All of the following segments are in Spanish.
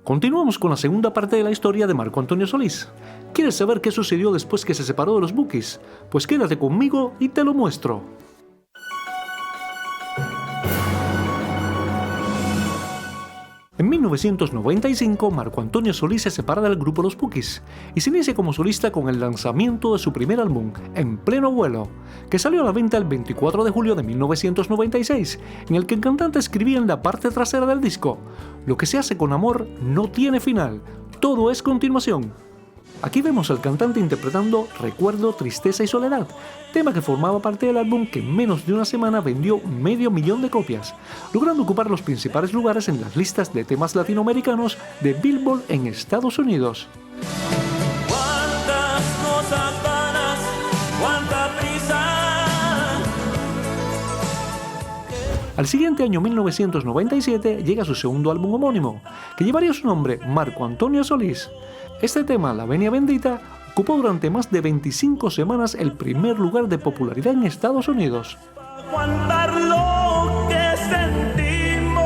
Continuamos con la segunda parte de la historia de Marco Antonio Solís. ¿Quieres saber qué sucedió después que se separó de los Bukis? Pues quédate conmigo y te lo muestro. En 1995, Marco Antonio Solís se separa del grupo Los Bukis y se inicia como solista con el lanzamiento de su primer álbum, En Pleno Vuelo, que salió a la venta el 24 de julio de 1996, en el que el cantante escribía en la parte trasera del disco: "Lo que se hace con amor no tiene final, todo es continuación". Aquí vemos al cantante interpretando Recuerdo, Tristeza y Soledad, tema que formaba parte del álbum que en menos de una semana vendió 500.000 de copias, logrando ocupar los principales lugares en las listas de temas latinoamericanos de Billboard en Estados Unidos. ¿Cuántas cosas vanas, cuánta prisa? Al siguiente año, 1997, llega su segundo álbum homónimo, que llevaría su nombre, Marco Antonio Solís. Este tema, La Venia Bendita, ocupó durante más de 25 semanas el primer lugar de popularidad en Estados Unidos. Aguantar lo que sentimos.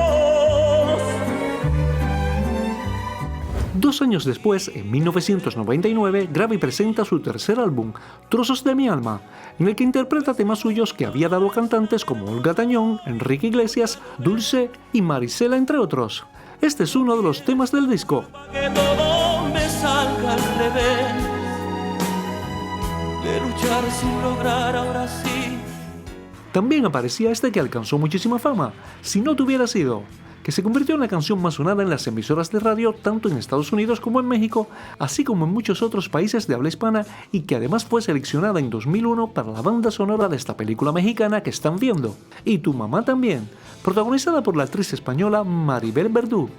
2 años después, en 1999, graba y presenta su tercer álbum, Trozos de mi alma, en el que interpreta temas suyos que había dado a cantantes como Olga Tañón, Enrique Iglesias, Dulce y Marisela, entre otros. Este es uno de los temas del disco. Que todo me salga al revés. De luchar sin lograr ahora sí. También aparecía este que alcanzó muchísima fama, Si no te hubiera sido, que se convirtió en la canción más sonada en las emisoras de radio tanto en Estados Unidos como en México, así como en muchos otros países de habla hispana, y que además fue seleccionada en 2001 para la banda sonora de esta película mexicana que están viendo, Y tu mamá también, protagonizada por la actriz española Maribel Verdú.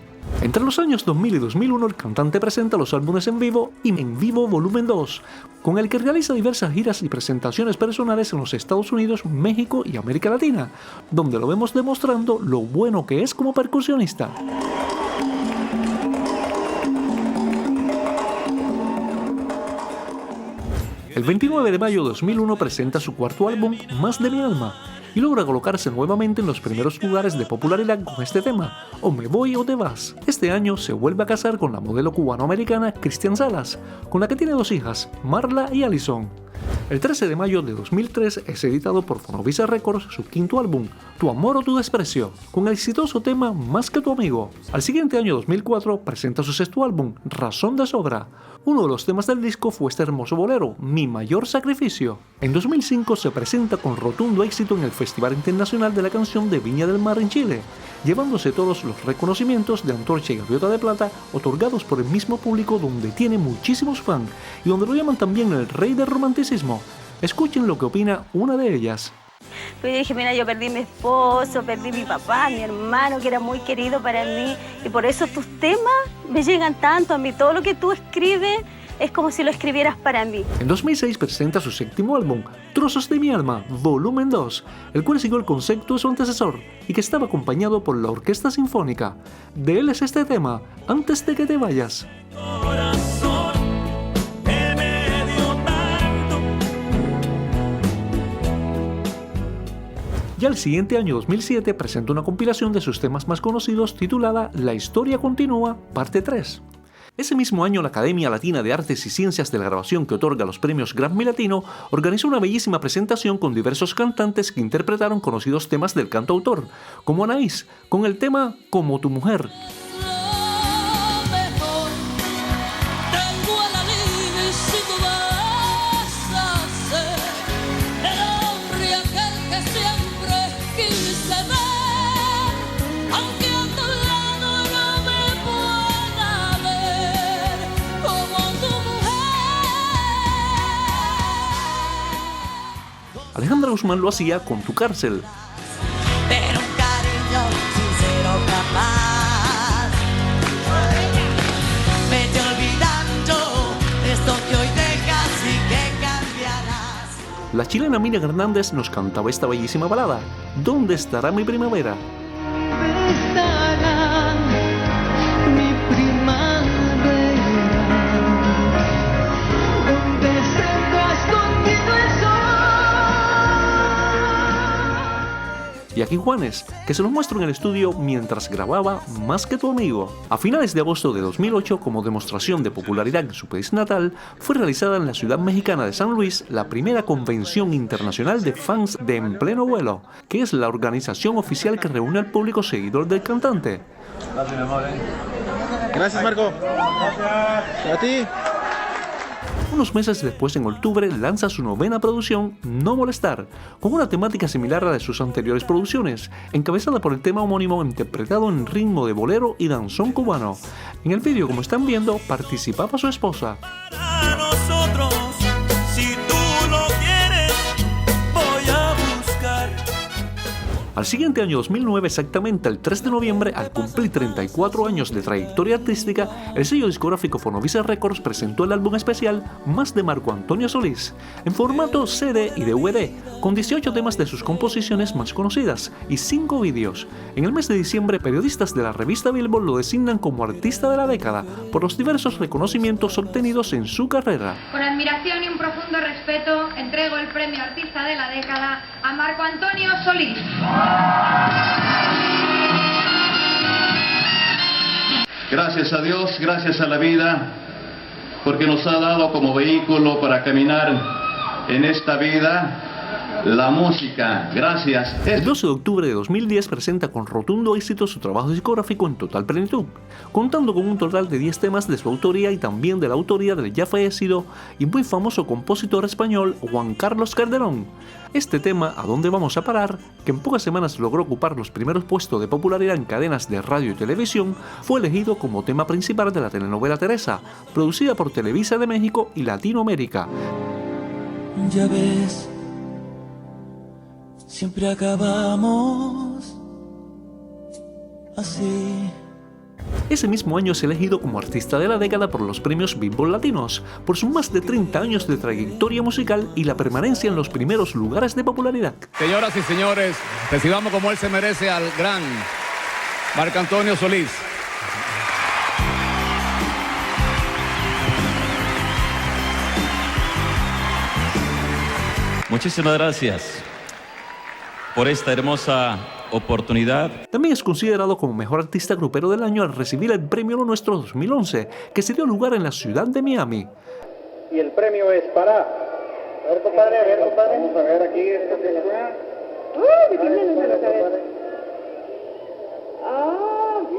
Entre los años 2000 y 2001, el cantante presenta los álbumes En Vivo y En Vivo Volumen 2, con el que realiza diversas giras y presentaciones personales en los Estados Unidos, México y América Latina, donde lo vemos demostrando lo bueno que es como percusionista. El 29 de mayo de 2001 presenta su cuarto álbum, Más de mi alma, y logra colocarse nuevamente en los primeros lugares de popularidad con este tema, O me voy o te vas. Este año se vuelve a casar con la modelo cubano-americana Cristian Salas, con la que tiene 2 hijas, Marla y Alison. El 13 de mayo de 2003 es editado por Fonovisa Records su quinto álbum, Tu amor o tu desprecio, con el exitoso tema Más que tu amigo. Al siguiente año, 2004, presenta su sexto álbum, Razón de sobra. Uno de los temas del disco fue este hermoso bolero, Mi mayor sacrificio. En 2005 se presenta con rotundo éxito en el Festival Internacional de la Canción de Viña del Mar en Chile, llevándose todos los reconocimientos de Antorcha y Gaviota de Plata otorgados por el mismo público, donde tiene muchísimos fans y donde lo llaman también el rey del romanticismo. Escuchen lo que opina una de ellas. Pues yo dije, mira, yo perdí mi esposo, perdí mi papá, mi hermano, que era muy querido para mí, y por eso tus temas me llegan tanto a mí. Todo lo que tú escribes es como si lo escribieras para mí. En 2006 presenta su séptimo álbum, Trozos de mi alma, volumen 2, el cual siguió el concepto de su antecesor y que estaba acompañado por la Orquesta Sinfónica. De él es este tema, Antes de que te vayas. Corazón que me dio tanto. Ya el siguiente año, 2007, presenta una compilación de sus temas más conocidos titulada La historia continúa, parte 3. Ese mismo año, la Academia Latina de Artes y Ciencias de la Grabación, que otorga los premios Grammy Latino, organizó una bellísima presentación con diversos cantantes que interpretaron conocidos temas del cantautor, como Anaís, con el tema Como tu mujer. Alejandra Guzmán lo hacía con Tu cárcel. Pero un cariño sincero capaz. Vete olvidando esto que hoy dejas y que cambiarás. La chilena Miriam Hernández nos cantaba esta bellísima balada, ¿Dónde estará mi primavera? Estará mi primavera, donde se ha escondido el sol. Jackie Juanes, que se nos muestra en el estudio mientras grababa Más que tu amigo. A finales de agosto de 2008, como demostración de popularidad en su país natal, fue realizada en la ciudad mexicana de San Luis la primera convención internacional de fans de En Pleno Vuelo, que es la organización oficial que reúne al público seguidor del cantante. Gracias, Marco. Gracias. A ti. Unos meses después, en octubre, lanza su novena producción, No Molestar, con una temática similar a la de sus anteriores producciones, encabezada por el tema homónimo interpretado en ritmo de bolero y danzón cubano. En el vídeo, como están viendo, participaba su esposa. Para nosotros, si tú lo quieres, voy a buscar. Al siguiente año 2009, exactamente el 3 de noviembre, al cumplir 34 años de trayectoria artística, el sello discográfico Fonovisa Records presentó el álbum especial Más de Marco Antonio Solís, en formato CD y DVD, con 18 temas de sus composiciones más conocidas y 5 vídeos. En el mes de diciembre, periodistas de la revista Billboard lo designan como artista de la década por los diversos reconocimientos obtenidos en su carrera. Con admiración y un profundo respeto, entrego el premio Artista de la Década a Marco Antonio Solís. Gracias a Dios, gracias a la vida, porque nos ha dado como vehículo para caminar en esta vida la música. Gracias. El 12 de octubre de 2010 presenta con rotundo éxito su trabajo discográfico En Total Plenitud, contando con un total de 10 temas de su autoría y también de la autoría del ya fallecido y muy famoso compositor español Juan Carlos Calderón. Este tema, ¿A dónde vamos a parar?, que en pocas semanas logró ocupar los primeros puestos de popularidad en cadenas de radio y televisión, fue elegido como tema principal de la telenovela Teresa, producida por Televisa de México y Latinoamérica. Ya ves, siempre acabamos así. Ese mismo año es elegido como artista de la década por los premios Billboard Latinos, por sus más de 30 años de trayectoria musical y la permanencia en los primeros lugares de popularidad. Señoras y señores, recibamos como él se merece al gran Marco Antonio Solís. Muchísimas gracias por esta hermosa oportunidad. También es considerado como mejor artista grupero del año al recibir el premio Lo Nuestro 2011, que se dio lugar en la ciudad de Miami. Y el premio es para... A ver, compadre, Vamos a ver aquí esta señora.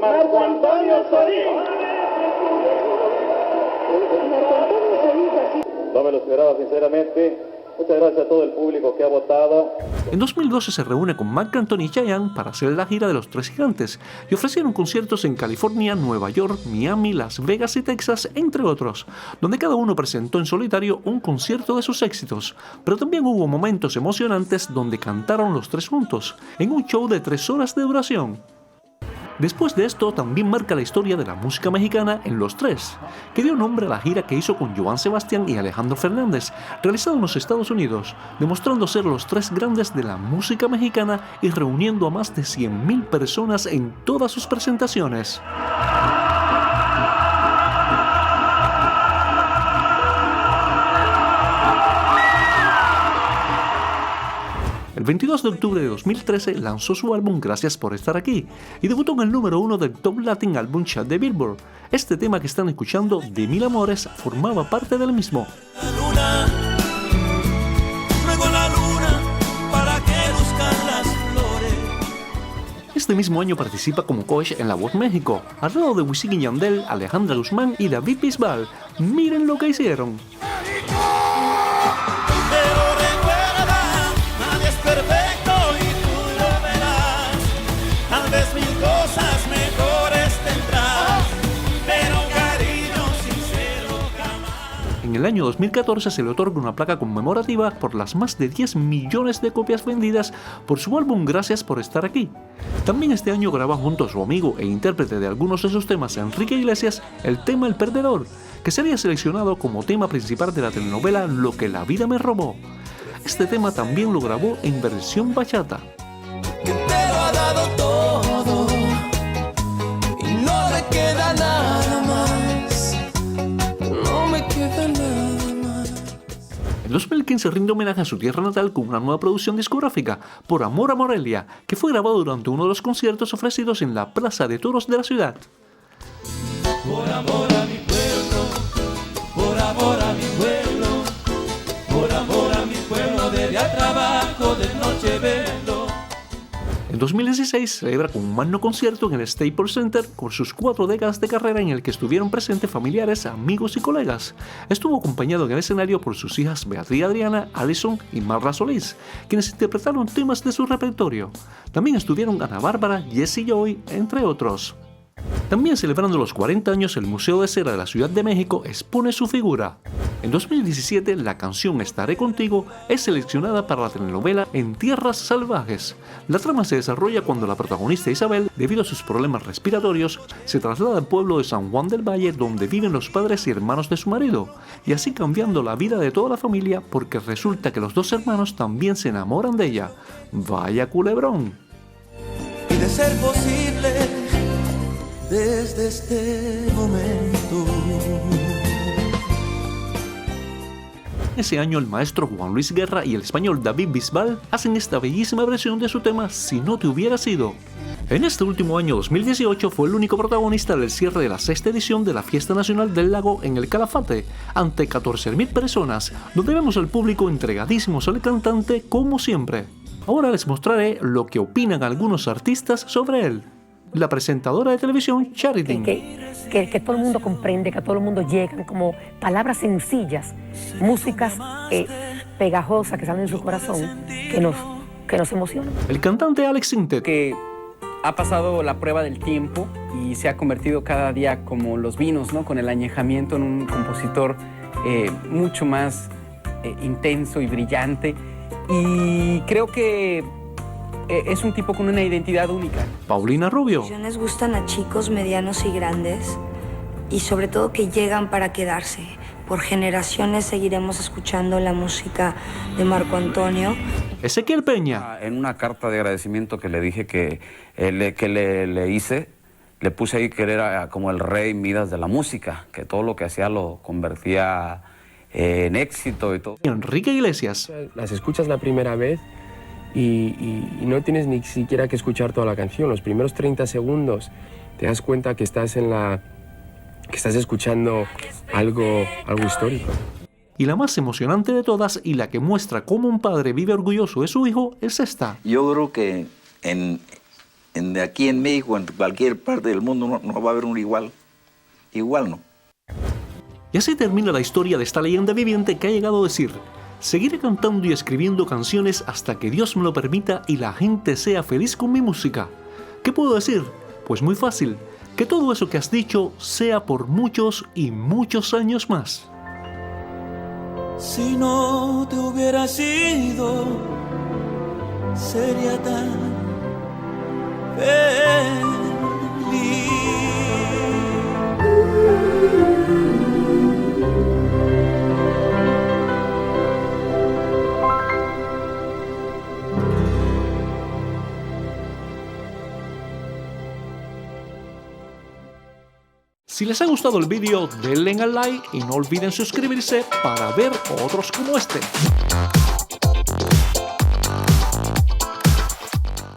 Marco Antonio Solís. No me lo esperaba, sinceramente. Muchas gracias a todo el público que ha votado. En 2012 se reúne con Marc Anthony y Chayanne para hacer la gira de los Tres Gigantes y ofrecieron conciertos en California, Nueva York, Miami, Las Vegas y Texas, entre otros, donde cada uno presentó en solitario un concierto de sus éxitos, pero también hubo momentos emocionantes donde cantaron los tres juntos, en un show de 3 horas de duración. Después de esto, también marca la historia de la música mexicana en Los Tres, que dio nombre a la gira que hizo con Joan Sebastián y Alejandro Fernández, realizada en los Estados Unidos, demostrando ser los tres grandes de la música mexicana y reuniendo a más de 100,000 personas en todas sus presentaciones. El 22 de octubre de 2013 lanzó su álbum Gracias por estar aquí y debutó en el número 1 del Top Latin Album Chart de Billboard. Este tema que están escuchando, De Mil Amores, formaba parte del mismo. La luna, luego la luna, ¿para qué buscar las flores? Este mismo año participa como coach en La Voz México, al lado de Wisin y Yandel, Alejandra Guzmán y David Bisbal. Miren lo que hicieron. Perfecto y tú lo verás. Tal vez 1000 cosas mejores tendrás, pero cariño sincero jamás. En el año 2014 se le otorga una placa conmemorativa por las más de 10 millones de copias vendidas por su álbum Gracias por estar aquí. También este año graba junto a su amigo e intérprete de algunos de sus temas, Enrique Iglesias, el tema El Perdedor, que sería seleccionado como tema principal de la telenovela Lo que la vida me robó. Este tema también lo grabó en versión bachata. Que te lo ha dado todo y no me queda nada más. No me queda nada más. En 2015 2015 rinde homenaje a su tierra natal con una nueva producción discográfica, Por Amor a Morelia, que fue grabado durante uno de los conciertos ofrecidos en la Plaza de Toros de la ciudad. Por amor a mi pueblo, por amor a mi pueblo, por amor a mi pueblo, de día trabajo, de noche velo. En 2016 celebra con un magno concierto en el Staples Center con sus 4 décadas de carrera en el que estuvieron presentes familiares, amigos y colegas. Estuvo acompañado en el escenario por sus hijas Beatriz Adriana, Alison y Marla Solís, quienes interpretaron temas de su repertorio. También estuvieron Ana Bárbara, Jessie Joy, entre otros. También celebrando los 40 años, el Museo de Cera de la Ciudad de México expone su figura. En 2017, la canción Estaré Contigo es seleccionada para la telenovela En Tierras Salvajes. La trama se desarrolla cuando la protagonista Isabel, debido a sus problemas respiratorios, se traslada al pueblo de San Juan del Valle, donde viven los padres y hermanos de su marido, y así cambiando la vida de toda la familia porque resulta que los 2 hermanos también se enamoran de ella. ¡Vaya culebrón! Y de ser posible, desde este momento. Ese año el maestro Juan Luis Guerra y el español David Bisbal hacen esta bellísima versión de su tema Si no te hubiera sido. En este último año 2018 fue el único protagonista del cierre de la 6ª edición de la Fiesta Nacional del Lago en el Calafate, ante 14.000 personas, donde vemos al público entregadísimos al cantante como siempre. Ahora les mostraré lo que opinan algunos artistas sobre él. La presentadora de televisión Charity. Que todo el mundo comprende, que a todo el mundo llegan como palabras sencillas, músicas pegajosas que salen de su corazón, que nos emocionan. El cantante Alex Sintek, que ha pasado la prueba del tiempo y se ha convertido cada día como los vinos, ¿no? Con el añejamiento en un compositor mucho más intenso y brillante. Y creo que es un tipo con una identidad única. Paulina Rubio. Las canciones gustan a chicos, medianos y grandes, y sobre todo que llegan para quedarse. Por generaciones seguiremos escuchando la música de Marco Antonio. Ezequiel Peña. En una carta de agradecimiento que le dije que le hice, le puse ahí que era como el rey Midas de la música, que todo lo que hacía lo convertía en éxito y todo. Enrique Iglesias. Las escuchas la primera vez y no tienes ni siquiera que escuchar toda la canción. Los primeros 30 segundos te das cuenta que estás escuchando algo histórico. Y la más emocionante de todas y la que muestra cómo un padre vive orgulloso de su hijo es esta. Yo creo que de aquí en México, en cualquier parte del mundo, no va a haber un igual. Igual no. Y así termina la historia de esta leyenda viviente que ha llegado a decir: seguiré cantando y escribiendo canciones hasta que Dios me lo permita y la gente sea feliz con mi música. ¿Qué puedo decir? Pues muy fácil, que todo eso que has dicho sea por muchos y muchos años más. Si no te hubiera sido, sería tan feliz. Si les ha gustado el vídeo, denle al like y no olviden suscribirse para ver otros como este.